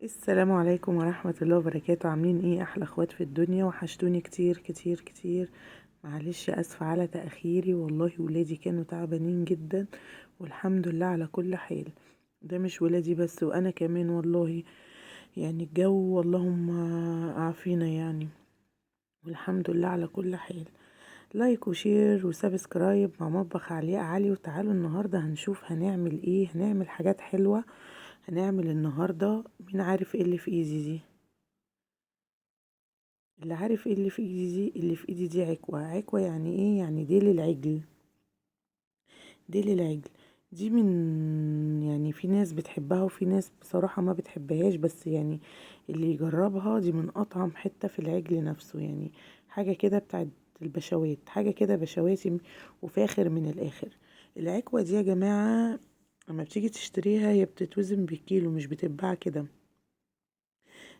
السلام عليكم ورحمة الله وبركاته. عاملين ايه احلى اخوات في الدنيا؟ وحشتوني كتير كتير كتير. معلش اسفة على تأخيري، والله ولادي كانوا تعبانين جدا، والحمد لله على كل حال. ده مش ولادي بس، وانا كمان والله. يعني الجو اللهم عافينا يعني، والحمد لله على كل حال. لايك وشير وسبسكرايب مع مطبخ علياء علي. وتعالوا النهاردة هنشوف هنعمل ايه. هنعمل حاجات حلوة. هنعمل النهاردة، مين عارف ايه اللي في ايدي دي؟ اللي عارف ايه اللي في ايدي دي؟ اللي في ايدي دي عكوة. عكوة يعني ايه؟ يعني ديل العجل. ديل العجل دي يعني في ناس بتحبها وفي ناس بصراحة ما بتحبهاش، بس يعني اللي يجربها دي من اطعم حتة في العجل نفسه. يعني حاجة كده بتاعت البشوات، حاجة كده بشواتي وفاخر من الاخر. العكوة دي يا جماعة لما بتيجي تشتريها هي بتتوزن بالكيلو، مش بتتباع كده.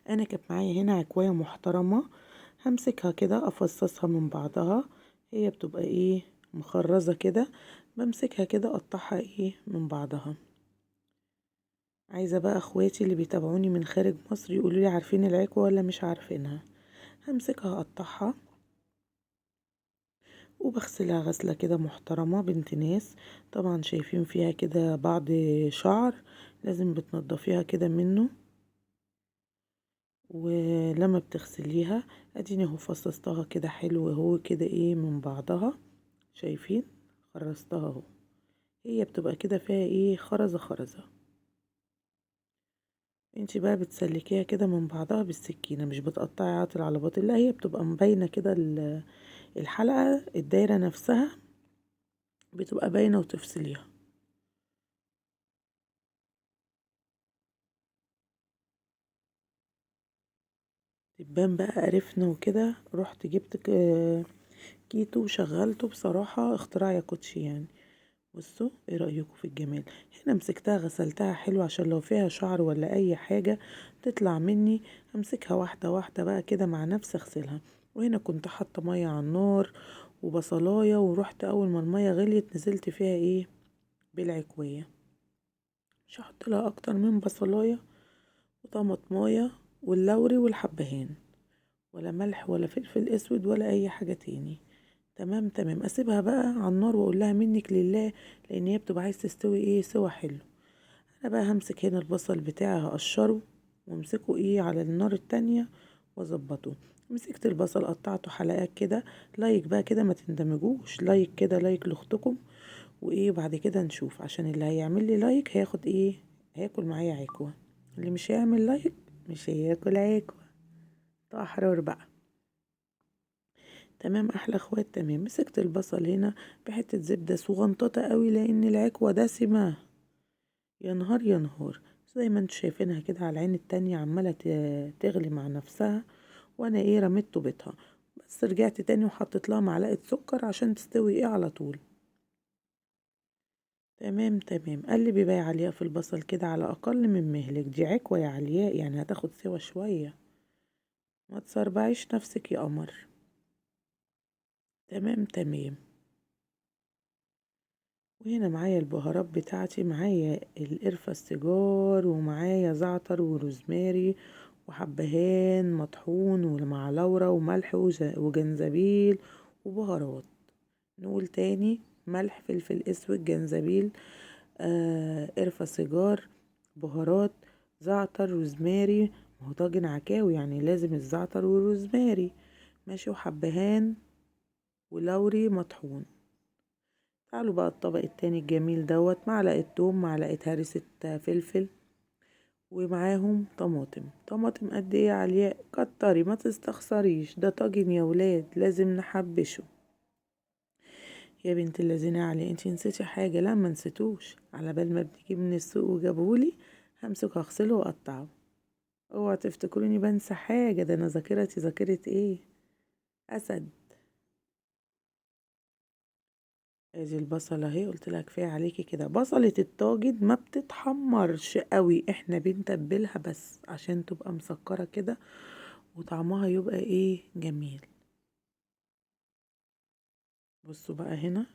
انا كانت معايا هنا عكواية محترمة، همسكها كده افصصها من بعضها. هي بتبقى ايه؟ مخرزة كده. بمسكها كده اقطعها ايه من بعضها. عايزة بقى اخواتي اللي بيتابعوني من خارج مصر يقولوا لي عارفين العكوة ولا مش عارفينها. همسكها اقطعها وبغسلها غسلة كده محترمة بنت ناس. طبعا شايفين فيها كده بعض شعر، لازم بتنضفيها كده منه. ولما بتغسليها اديني اهو فصصتها كده حلو اهو كده ايه من بعضها. شايفين؟ خرصتها اهو. هي بتبقى كده فيها ايه؟ خرزة خرزة. انتي بقى بتسلكيها كده من بعضها بالسكينة، مش بتقطعي عاطل على باطل، لا هي بتبقى مبينة كده الحلقة الدايرة نفسها بتبقى باينة وتفصليها. تبان بقى قرفنا وكده. رحت جبت كيتو وشغلته، بصراحة اختراع يا كوتشي يعني. بصوا ايه رأيكم في الجمال؟ هنا مسكتها غسلتها حلو عشان لو فيها شعر ولا اي حاجة تطلع مني. امسكها واحدة واحدة بقى كده مع نفسي اغسلها. وهنا كنت حاطة مية على النار وبصلاية، ورحت اول ما المية غليت نزلت فيها ايه؟ بالعكوية. مش هحط لها اكتر من بصلاية وطماطماية واللوري والحبهان، ولا ملح ولا فلفل اسود ولا اي حاجة تاني. تمام تمام. اسيبها بقى على النار واقول لها منك لله، لان هي بتبقى عايز تستوي ايه؟ سوا حلو. انا بقى همسك هنا البصل بتاعي هقشره وامسكه ايه على النار التانية واظبطه. مسكت البصل قطعته حلقات كده. لايك بقى كده ما تندمجوش، لايك كده لايك لاختكم. وايه بعد كده نشوف، عشان اللي هيعمل لي لايك هياخد ايه؟ هياكل معايا عكوة. اللي مش هيعمل لايك مش هياكل عكوة. احرار بقى. تمام احلى اخوات. تمام. مسكت البصل هنا بحتة زبدة صغنططة قوي لان العكوة دسمة. يا نهار يا نهار. زي ما انتوا شايفينها كده على العين التانية عمالة تغلي مع نفسها. وانا ايه؟ رميت طوبتها. بس رجعت تاني وحطيت لها معلقة سكر عشان تستوي ايه على طول. تمام تمام. قلبي بقى يا علياء في البصل كده على اقل من مهلك. دي عكوة يا علياء يعني هتاخد سوا شوية. ما تصربعيش نفسك يا قمر. تمام تمام. وهنا معايا البهارات بتاعتي، معايا القرفة السيجار ومعايا زعتر وروزماري وحبهان مطحون ومع لورا وملح وجنزبيل وبهارات. نقول تاني: ملح فلفل اسود جنزبيل قرفة سيجار بهارات زعتر روزماري. ما هو طاجن عكاوي يعني لازم الزعتر والروزماري. ماشي. وحبهان ولوري مطحون. تعالوا بقى الطبق التاني الجميل دوت: معلقة توم، معلقة هرسة فلفل، ومعاهم طماطم. طماطم قد ايه يا علياء؟ كتري ما تستخسريش، ده طاجن يا ولاد لازم نحبشه. يا بنت الذين يا علياء انتي نسيتي حاجة. لا ما نسيتوش، على بال ما بنيجي من السوق وجابهولي همسك اغسله واقطعه. اوعى تفتكروني بنسى حاجة، ده انا ذاكرتي ذاكرة ايه؟ اسد. ادي البصلة اهي. قلت لها كفايه عليكي كده. بصلة الطاجن ما بتتحمرش قوي، احنا بنتبلها بس عشان تبقى مسكرة كده وطعمها يبقى ايه؟ جميل. بصوا بقى هنا.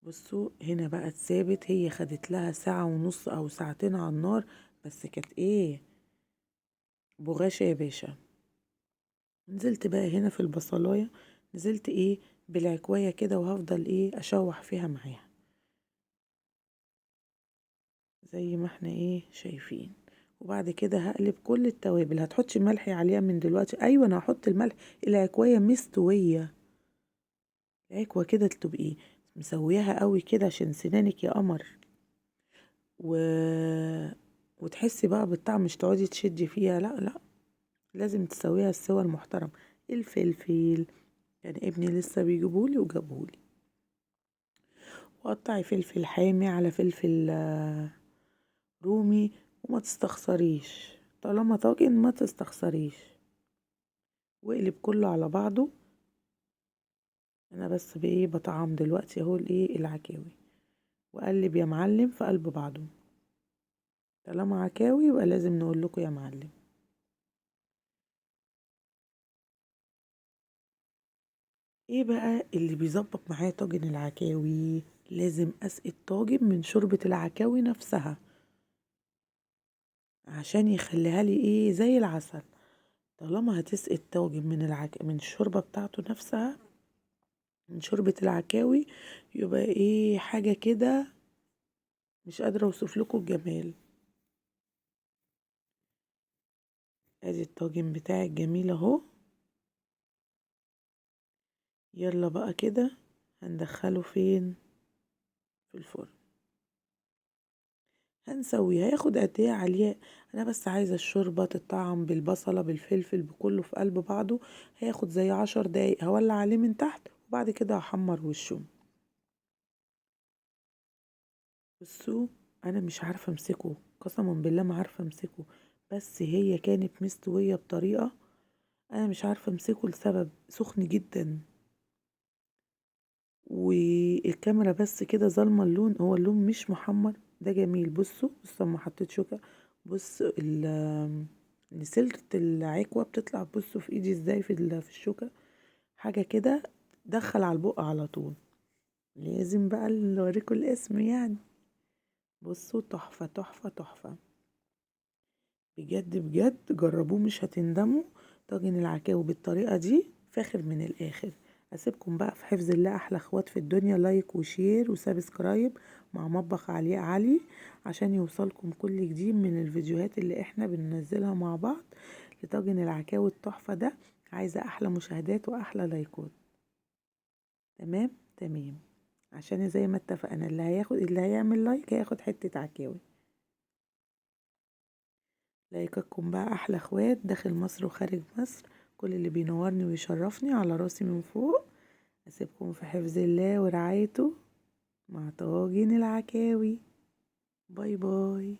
بصوا هنا بقى اتسابت. هي خدت لها ساعة ونص او ساعتين على النار. بس كانت ايه، بغاشة يا باشا. نزلت بقى هنا في البصلاية، نزلت ايه بالعكواية كده، وهفضل ايه اشوح فيها معاها زي ما احنا ايه شايفين. وبعد كده هقلب كل التوابل. هتحطي ملح عليها من دلوقتي؟ ايوه انا هحط الملح. العكواية مستوية، العكوة كده تبقي مسوياها قوي كده عشان سنانك يا قمر، و... وتحسي بقى بالطعم، مش تقعدي تشدي فيها، لا لا، لازم تسويها السوا المحترم. الفلفل كان ابني لسه بيجيبولي وجابهولي. وقطعي فلفل حامي على فلفل رومي، وما تستخسريش طالما طاجن، ما تستخسريش. واقلب كله على بعضه. انا بس بايه بطعم دلوقتي اهو الايه العكاوي، وقلب يا معلم في قلب بعضه. طالما عكاوي يبقى لازم نقول لكم يا معلم. ايه بقى اللي بيظبط معايا طاجن العكاوي؟ لازم اسقي الطاجن من شوربة العكاوي نفسها، عشان يخليها لي ايه زي العسل. طالما هتسقي الطاجن من الشوربة بتاعته نفسها، من شوربة العكاوي، يبقى ايه حاجة كده مش قادرة اوصف لكم الجمال. ادي الطاجن بتاعي الجميل اهو. يلا بقى كده هندخله فين؟ في الفرن. هنسويه. هياخد قد ايه عليه؟ انا بس عايزه الشوربه تتطعم بالبصله بالفلفل بكله في قلب بعضه. هياخد زي 10 دقايق. هولع عليه من تحت، وبعد كده هحمر وشه. بصوا، انا مش عارفه امسكه، قسما بالله ما عارفه امسكه. بس هي كانت مستويه بطريقه، انا مش عارفه امسكه لسبب سخن جدا. والكاميرا بس كده ظالمه اللون، هو اللون مش محمر. ده جميل. بصوا اما حطيت شوكه. بص سلكة العكوة بتطلع. بصوا في ايدي ازاي في الشوكة، حاجة كده دخل على البق على طول. لازم بقى نوريكم الاسم يعني. بصوا تحفة تحفة تحفة، بجد بجد جربوه مش هتندموا. طاجن العكاوي بالطريقة دي فاخر من الآخر. أسيبكم بقى في حفظ الله. أحلى اخوات في الدنيا. لايك وشير وسابسكرايب مع مطبخ علي علي، عشان يوصلكم كل جديد من الفيديوهات اللي احنا بننزلها مع بعض. لطاجن العكاوي التحفة ده عايزة أحلى مشاهدات وأحلى لايكات. تمام تمام. عشان زي ما اتفقنا، اللي هيعمل لايك هياخد حتة عكاوي. لايكاتكم بقى احلى اخوات داخل مصر وخارج مصر. كل اللي بينورني ويشرفني على راسي من فوق. اسيبكم في حفظ الله ورعايته مع طاجن العكاوي. باي باي.